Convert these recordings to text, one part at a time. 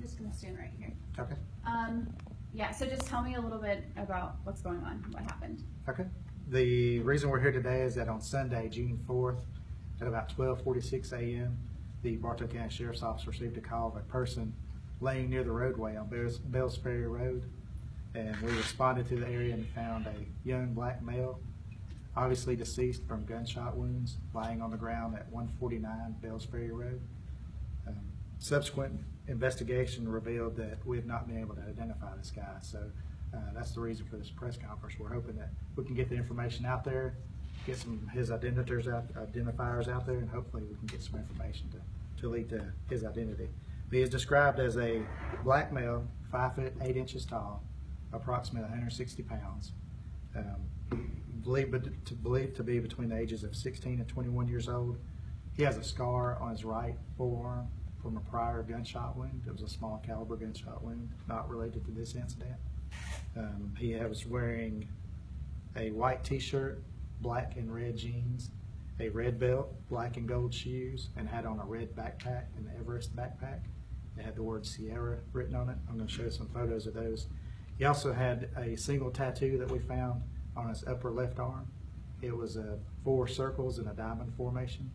just going to stand right here. Okay. Yeah, so just tell me a little bit about what's going on, what happened. Okay. The reason we're here today is that on Sunday, June 4th, at about 12:46 a.m., the Bartow County Sheriff's Office received a call of a person laying near the roadway on Bells Ferry Road, and we responded to the area and found a young black male, obviously deceased from gunshot wounds, lying on the ground at 149 Bells Ferry Road. Subsequent investigation revealed that we have not been able to identify this guy, so that's the reason for this press conference. We're hoping that we can get the information out there, get some of his identifiers out there, and hopefully we can get some information to lead to his identity. He is described as a black male, 5 foot 8 inches tall, approximately 160 pounds, believed to be between the ages of 16 and 21 years old. He has a scar on his right forearm from a prior gunshot wound. It was a small caliber gunshot wound, not related to this incident. He was wearing a white t-shirt, black and red jeans, a red belt, black and gold shoes, and had on a red backpack, an Everest backpack. It had the word Sierra written on it. I'm going to show you some photos of those. He also had a single tattoo that we found on his upper left arm. It was 4 circles in a diamond formation.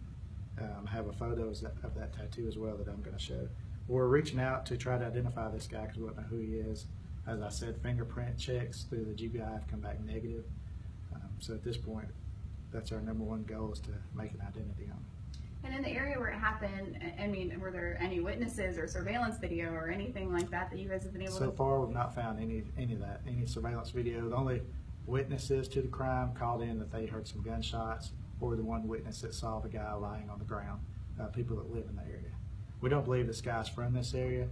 I have a photo of that tattoo as well that I'm going to show. We're reaching out to try to identify this guy because we don't know who he is. As I said, fingerprint checks through the GBI have come back negative. So at this point, that's our #1 goal, is to make an identity on him. And in the area where it happened, I mean, were there any witnesses or surveillance video or anything like that that you guys have been able to? So far, we've not found any of that, any surveillance video. The only witnesses to the crime called in that they heard some gunshots, or the one witness that saw the guy lying on the ground, people that live in the area. We don't believe this guy's from this area.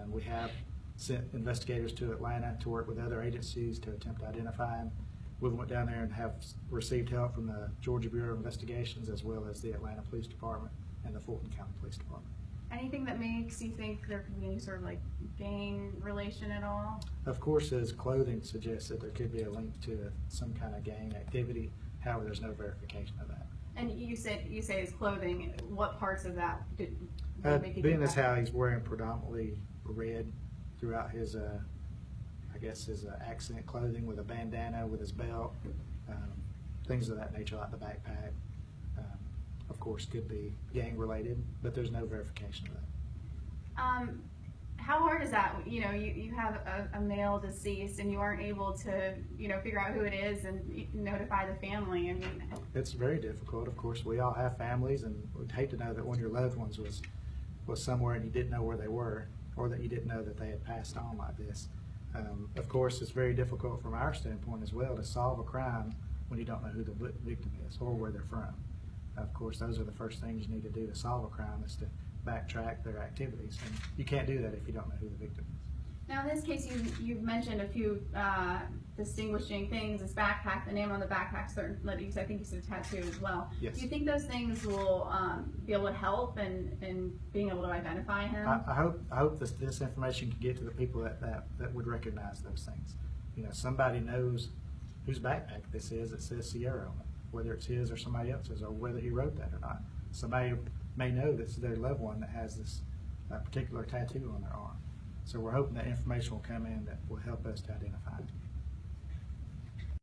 We have sent investigators to Atlanta to work with other agencies to attempt to identify him. We went down there and have received help from the Georgia Bureau of Investigations, as well as the Atlanta Police Department and the Fulton County Police Department. Anything that makes you think there could be any sort of like gang relation at all? Of course, his clothing suggests that there could be a link to some kind of gang activity. However, there's no verification of that. And you say his clothing. What parts of that did make you being think as that? how he's wearing predominantly red throughout his, I guess his accent clothing, with a bandana, with his belt, things of that nature, like the backpack. Of course, could be gang related, but there's no verification of that. How hard is that? You know, you have a male deceased and you aren't able to, figure out who it is and notify the family. I mean, it's very difficult. Of course, we all have families, and we'd hate to know that one of your loved ones was somewhere and you didn't know where they were, or that you didn't know that they had passed on like this. Of course, it's very difficult from our standpoint as well to solve a crime when you don't know who the victim is or where they're from. Of course, those are the first things you need to do to solve a crime, is to backtrack their activities, and you can't do that if you don't know who the victim is. now in this case, you've mentioned a few distinguishing things: his backpack, the name on the backpack, certain letters. I think you said a tattoo as well. Yes. Do you think those things will be able to help in being able to identify him? I hope this information can get to the people that would recognize those things. Somebody knows whose backpack this is. It says Sierra on it, whether it's his or somebody else's, or whether he wrote that or not. Somebody may know that's their loved one that has this particular tattoo on their arm. So we're hoping that information will come in that will help us to identify it.